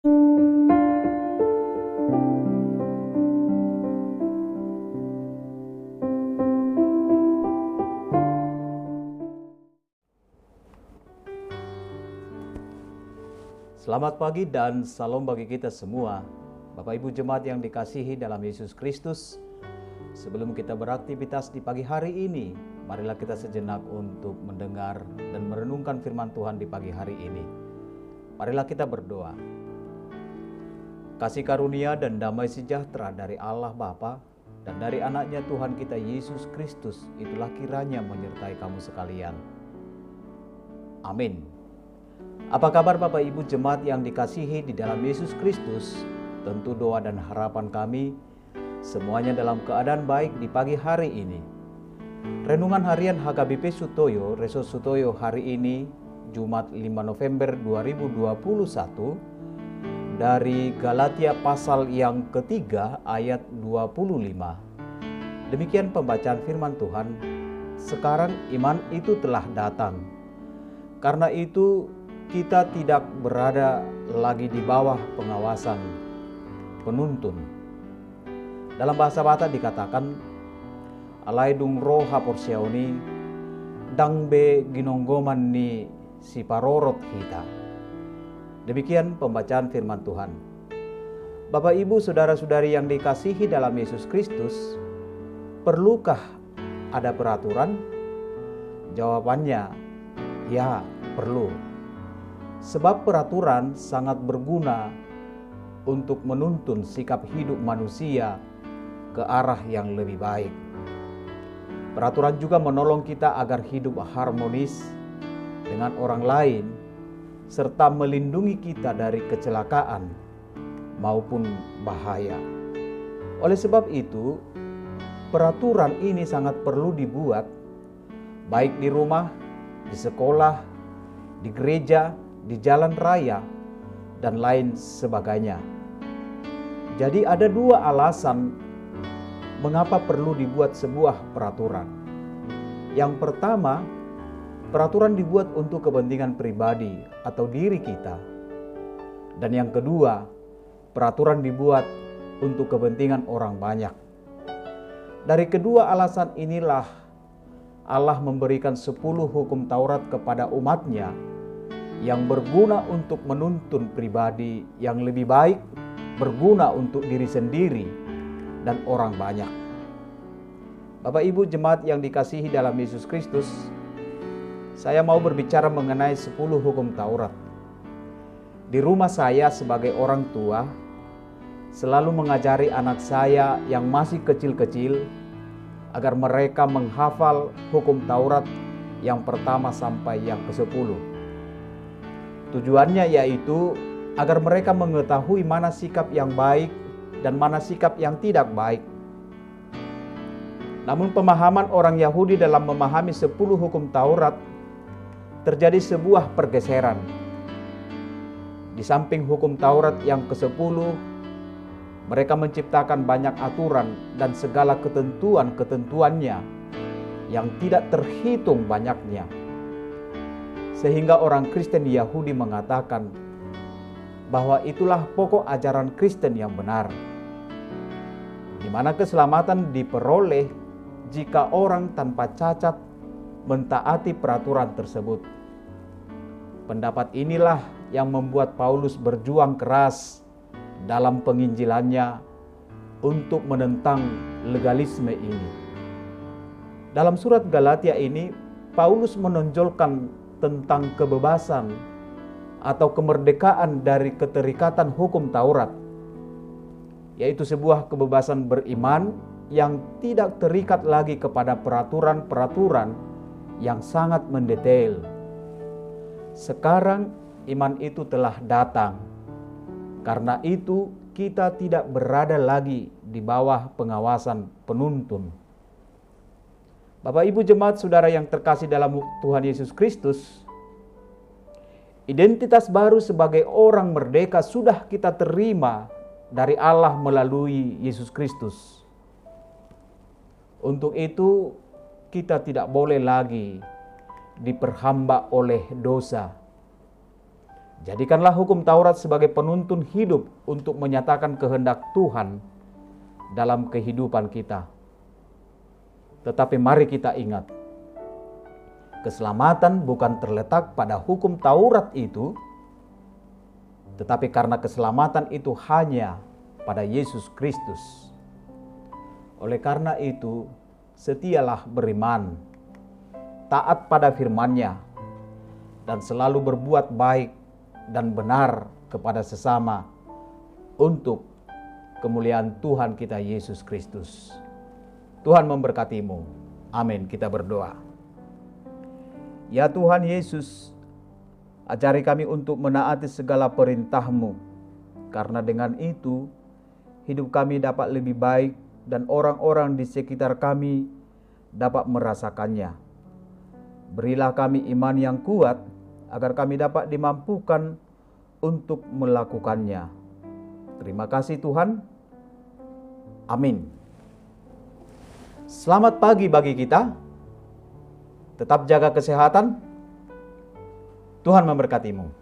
Selamat pagi dan salam bagi kita semua, Bapak Ibu Jemaat yang dikasihi dalam Yesus Kristus. Sebelum kita beraktivitas di pagi hari ini, marilah kita sejenak untuk mendengar dan merenungkan firman Tuhan di pagi hari ini. Marilah kita berdoa. Kasih karunia dan damai sejahtera dari Allah Bapa dan dari anaknya Tuhan kita Yesus Kristus, itulah kiranya menyertai kamu sekalian. Amin. Apa kabar Bapak Ibu Jemaat yang dikasihi di dalam Yesus Kristus? Tentu doa dan harapan kami semuanya dalam keadaan baik di pagi hari ini. Renungan harian HKBP Sutoyo, Reso Sutoyo hari ini, Jumat 5 November 2021, dari Galatia pasal yang ketiga ayat 25. Demikian pembacaan firman Tuhan. Sekarang iman itu telah datang. Karena itu kita tidak berada lagi di bawah pengawasan penuntun. Dalam bahasa Batak dikatakan, alaidung roh haporsiauni dangbe ginonggoman ni si parorot hita. Demikian pembacaan firman Tuhan. Bapak Ibu saudara-saudari yang dikasihi dalam Yesus Kristus, perlukah ada peraturan? Jawabannya, ya, perlu. Sebab peraturan sangat berguna untuk menuntun sikap hidup manusia ke arah yang lebih baik. Peraturan juga menolong kita agar hidup harmonis dengan orang lain, serta melindungi kita dari kecelakaan maupun bahaya. Oleh sebab itu, peraturan ini sangat perlu dibuat, baik di rumah, di sekolah, di gereja, di jalan raya, dan lain sebagainya. Jadi ada dua alasan mengapa perlu dibuat sebuah peraturan. Yang pertama, peraturan dibuat untuk kepentingan pribadi atau diri kita. Dan yang kedua, peraturan dibuat untuk kepentingan orang banyak. Dari kedua alasan inilah Allah memberikan 10 hukum Taurat kepada umatnya yang berguna untuk menuntun pribadi yang lebih baik, berguna untuk diri sendiri dan orang banyak. Bapak Ibu Jemaat yang dikasihi dalam Yesus Kristus, saya mau berbicara mengenai 10 hukum Taurat. Di rumah saya sebagai orang tua, selalu mengajari anak saya yang masih kecil-kecil agar mereka menghafal hukum Taurat yang pertama sampai yang ke-10. Tujuannya yaitu agar mereka mengetahui mana sikap yang baik dan mana sikap yang tidak baik. Namun pemahaman orang Yahudi dalam memahami 10 hukum Taurat terjadi sebuah pergeseran. Di samping hukum Taurat yang ke-10, mereka menciptakan banyak aturan dan segala ketentuan-ketentuannya yang tidak terhitung banyaknya. Sehingga orang Kristen Yahudi mengatakan bahwa itulah pokok ajaran Kristen yang benar, di mana keselamatan diperoleh jika orang tanpa cacat mentaati peraturan tersebut. Pendapat inilah yang membuat Paulus berjuang keras dalam penginjilannya untuk menentang legalisme ini. Dalam surat Galatia ini, Paulus menonjolkan tentang kebebasan atau kemerdekaan dari keterikatan hukum Taurat, yaitu sebuah kebebasan beriman yang tidak terikat lagi kepada peraturan-peraturan yang sangat mendetail. Sekarang iman itu telah datang. Karena itu kita tidak berada lagi di bawah pengawasan penuntun. Bapak Ibu Jemaat Saudara yang terkasih dalam Tuhan Yesus Kristus, identitas baru sebagai orang merdeka sudah kita terima dari Allah melalui Yesus Kristus. Untuk itu kita tidak boleh lagi diperhamba oleh dosa. Jadikanlah hukum Taurat sebagai penuntun hidup untuk menyatakan kehendak Tuhan dalam kehidupan kita. Tetapi mari kita ingat, keselamatan bukan terletak pada hukum Taurat itu, tetapi karena keselamatan itu hanya pada Yesus Kristus. Oleh karena itu, setialah beriman, taat pada firman-Nya, dan selalu berbuat baik dan benar kepada sesama untuk kemuliaan Tuhan kita Yesus Kristus. Tuhan memberkatimu. Amin. Kita berdoa. Ya Tuhan Yesus, ajari kami untuk menaati segala perintah-Mu, karena dengan itu hidup kami dapat lebih baik dan orang-orang di sekitar kami dapat merasakannya. Berilah kami iman yang kuat agar kami dapat dimampukan untuk melakukannya. Terima kasih Tuhan. Amin. Selamat pagi bagi kita. Tetap jaga kesehatan. Tuhan memberkatimu.